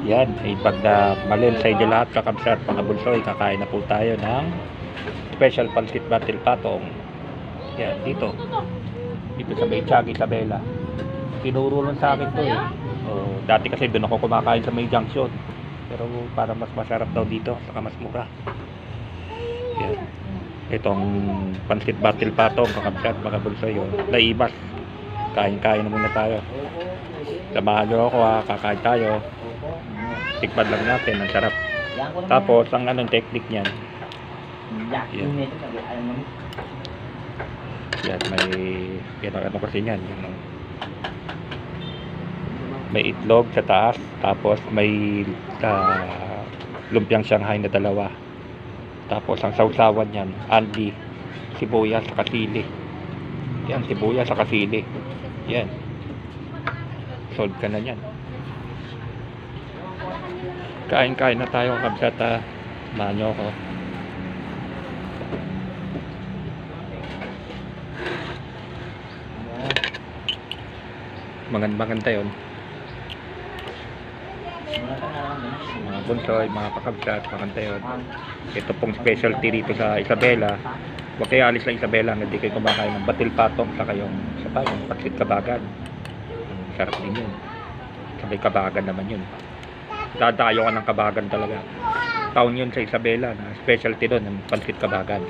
Yan, ay pag na malil sa inyo lahat kakabsat mga bulsoy, kakain na po tayo ng special pancit batil patong. Yan, dito sa may Tiago Isabela. Tinuro lang sa akin to eh. Dati kasi doon ako kumakain sa may junction, pero para mas masarap daw dito, saka mas mura. Yan, itong pancit batil patong kakabsat mga bulsoy, naibas. Kain-kain na muna tayo. Samahan nyo ako ha, kakain tayo. Tikman lang natin, ang sarap. Tapos, ang anong technique niyan. Yan. Yan, ano kasi niyan. May itlog sa taas, tapos may lumpiang Shanghai na dalawa. Tapos, ang sausawan niyan, andi, sibuyas, saka sili. Yan, sibuyas, saka sili. Yan. Solve ka na yan. Kain-kain na tayo kabsat. Manyo ko. Maganda yun. Mga bunsoy, mga kakabsat, maganda yun. Ito pong specialty dito sa Isabela. Huwag kayo alis lang Isabela, hindi kayo kumakain ng batil patong, saka yung pancit kabagan. Sarap din yun. Sabay kabagan naman yun. Dadayo ka ng kabagan talaga. Town yun sa Isabela na specialty doon ng pancit kabagan.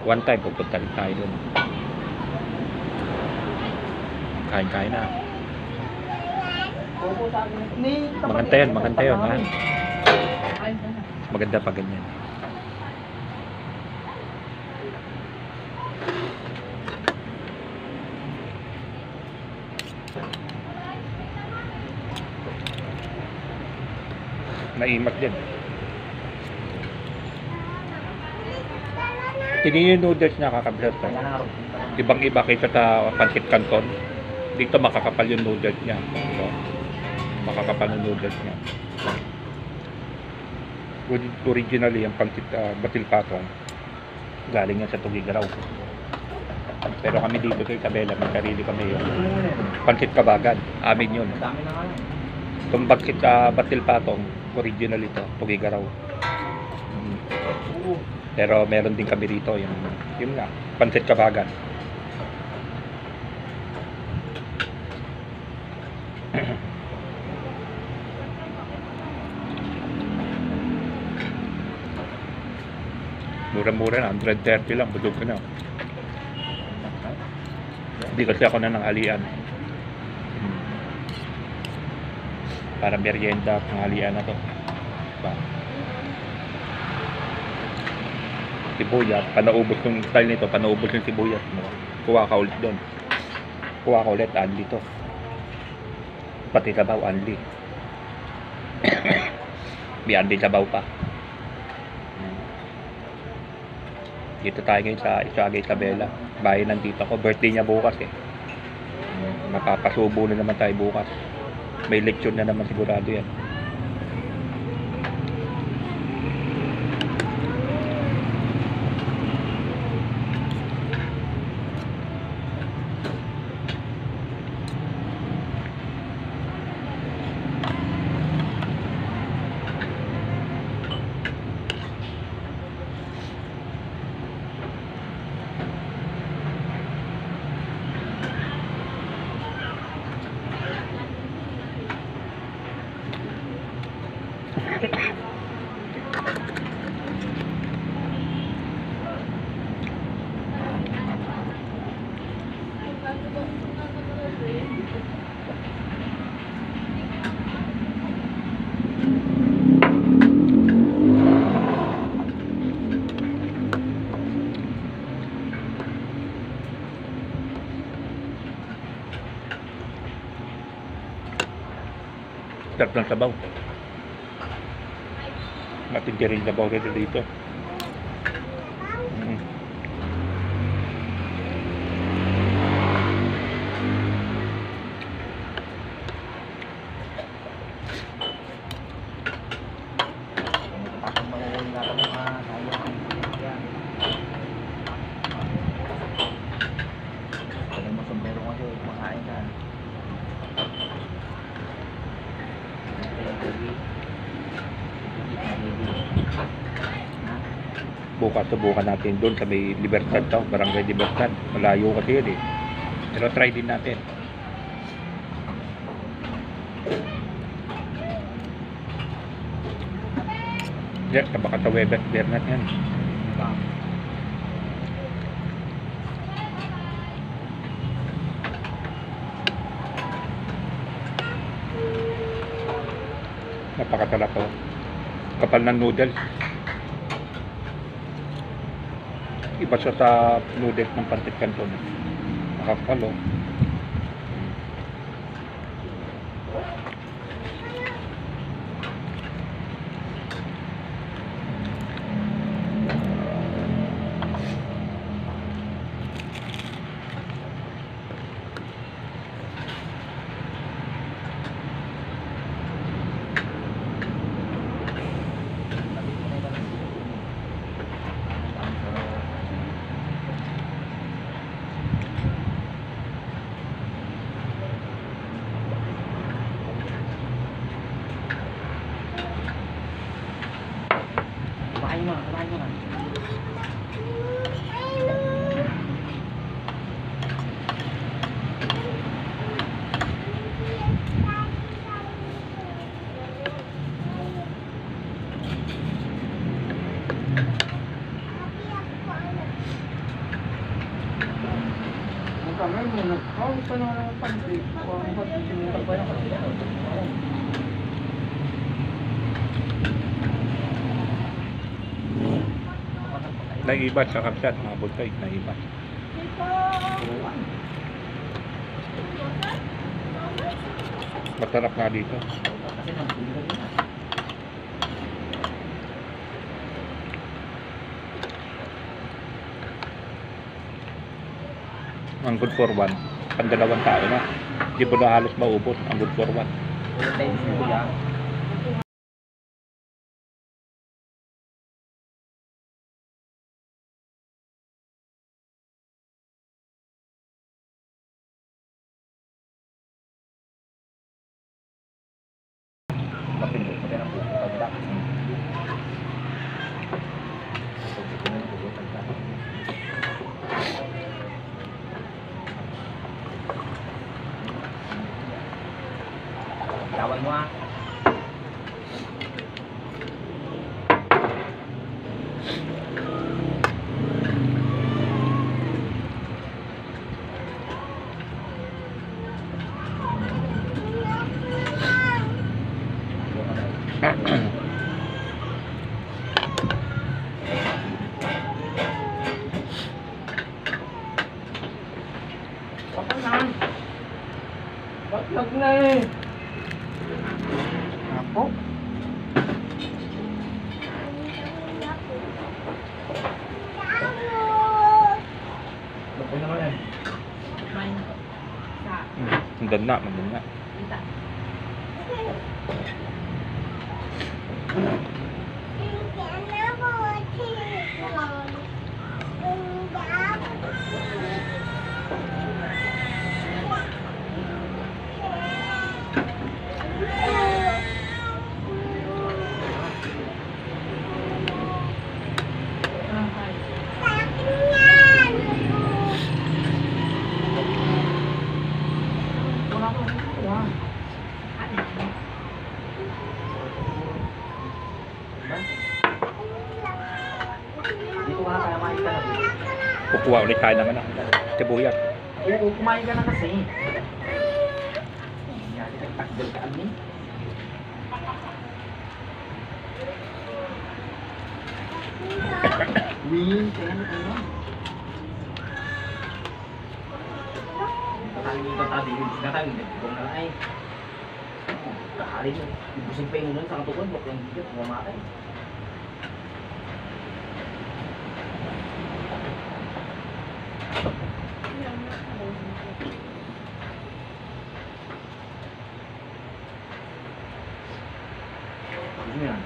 One time pupunta rin tayo doon. Kain-kain na. Maganda yun ha. Maganda pa ganyan. Naimat din. Tingin yung noodles niya kakablat. Ibang iba kaysa sa pancit canton. Dito makakapal yung noodles niya. So, makakapal yung noodles niya. Originally, yung pancit batil patong galing yan sa Tugigaraw. Pero kami dito sa Isabela, may sarili kami yung pancit kabagan. Amin yun. Itong pancit batil patong original ito, Tugigaraw. Pero meron din kami rito yung nga, pancit kabagan. Mura-mura na, 130 lang, budog ko na. Hindi kasi ako na ng alian. Para merienda, pangalian na to. Diba? Sibuyas, panaubos yung style nito, panaubos yung sibuyas mo. Kuha ka ulit doon. Kuha ka ulit, anli to. Pati sabaw, anli. May anli sabaw pa. Dito tayo ngayon sa Tiago Isabela. Bahay nandito ako. Birthday niya bukas eh. Mapapasubo na naman tayo bukas. May lecture na naman sigurado yan. Sarap ng sabaw. Matindi rin sabaw dito. Thank you. Bukas subukan natin doon sa may Libertad to, Barangay Libertad. Malayo kasi yun eh. Pero try din natin. Diyan, baka sa Webet Bernat yan. Napakasarap po. Kapal ng noodles. Iba siya sa noodles ng Pancit Canton. Nakakapal oh. Kumain mo na. Kamay mo na. Kung pa naman ang pansin. Kung ang pansin mo pa yung Naiba sa kapsat, mga bultoy, naiba. Masarap nga dito. Ang good for one, pandalawang tao na. Hindi po na halos maubos ang good for one. Tawan mo ah. Bakit na eh. Ako? Bakit naman eh. Maganda, maganda. Dito ka na kaya kumain ka na. Kukuha ulit tayo ng ano, sibuyas. Oo, kumain ka na kasi. Yan, nagtakdal ka amin. Win, kaya na ano? Tatali yun. Tatali yun. Kung na ay. Kahali yun. Ibusing pa yung nun sa katukon. Bakit yung higit. Mamatay. Ano yan?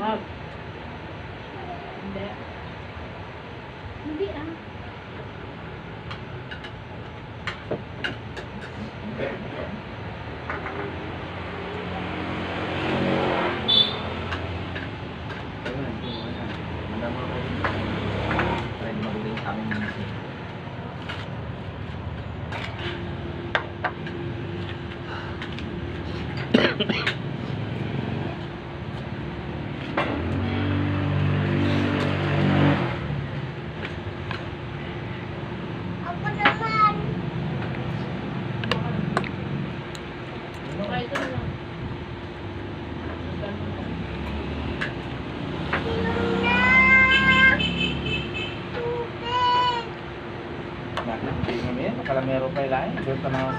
Wag. Ako naman. Okay, ito na lang. Tubig. Hindi naman yan. Akala meron pa ilahin. Doon ka na ha?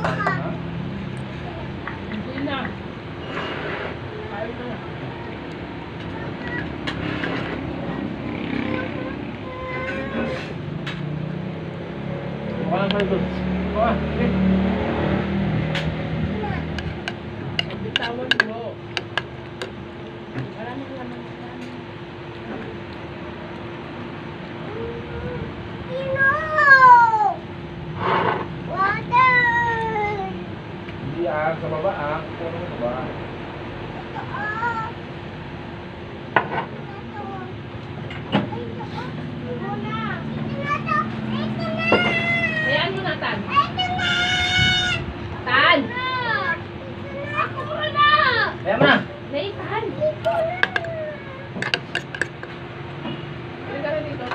Hindi na. Ayaw na. Wala pa doon. Oh, sige. Bitawan mo. Maraming laman yan. Sino? Water. Hindi sa baba Puno sa baba. Ah. Hayaan mo na, Tan. Tan! Kaya mo na. Nay, Tan! Hindi ka rin dito.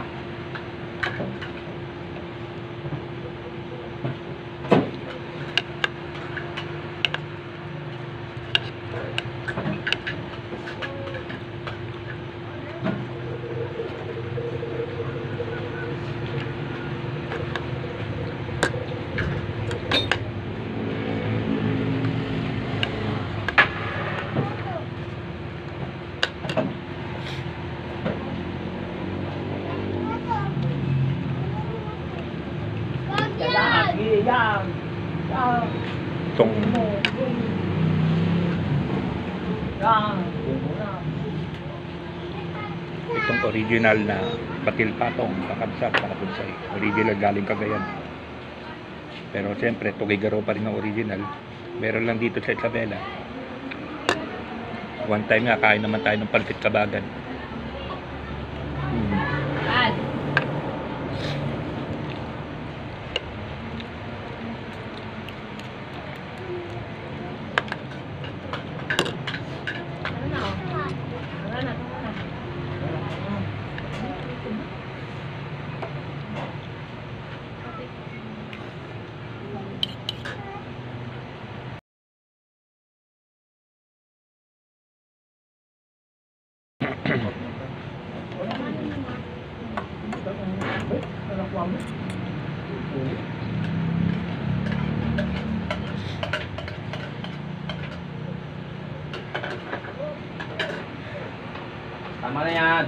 Yan. Yan. Itong Yan. itong original na batil patong kakabsat kakabsay. Original galing Cagayan. Pero siyempre, Tugigaraw pa rin ang original. Meron lang dito sa Isabela. One time nga, kain naman tayo ng palpit sa bagan. Tan! Ano na, oh? Tara na, tara na. Tama na yan.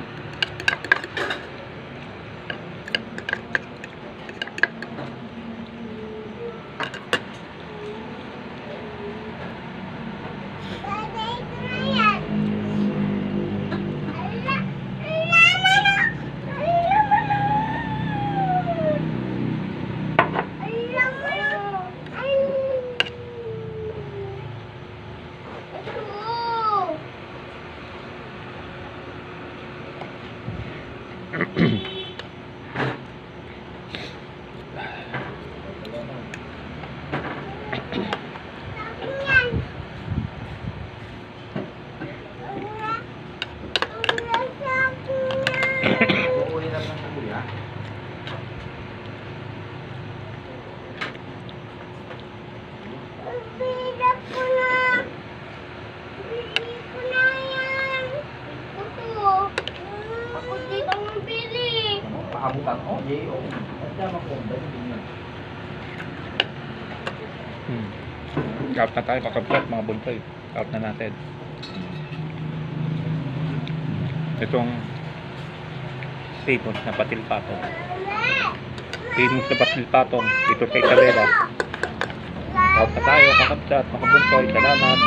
Kukunin lang ng kuya. Paabutan. Oh, J.O. Kaya makumba din yun. Out na tayo kakabsat mga bunsoy. Out na natin. Itong famous na batil patong. Famous na batil patong dito sa Isabela. Out na tayo kakabsat mga bunsoy. Salamat.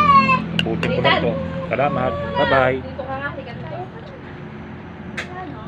Putin ko lang to. Salamat. Bye bye. Dito ka nga, higat dito. Ano?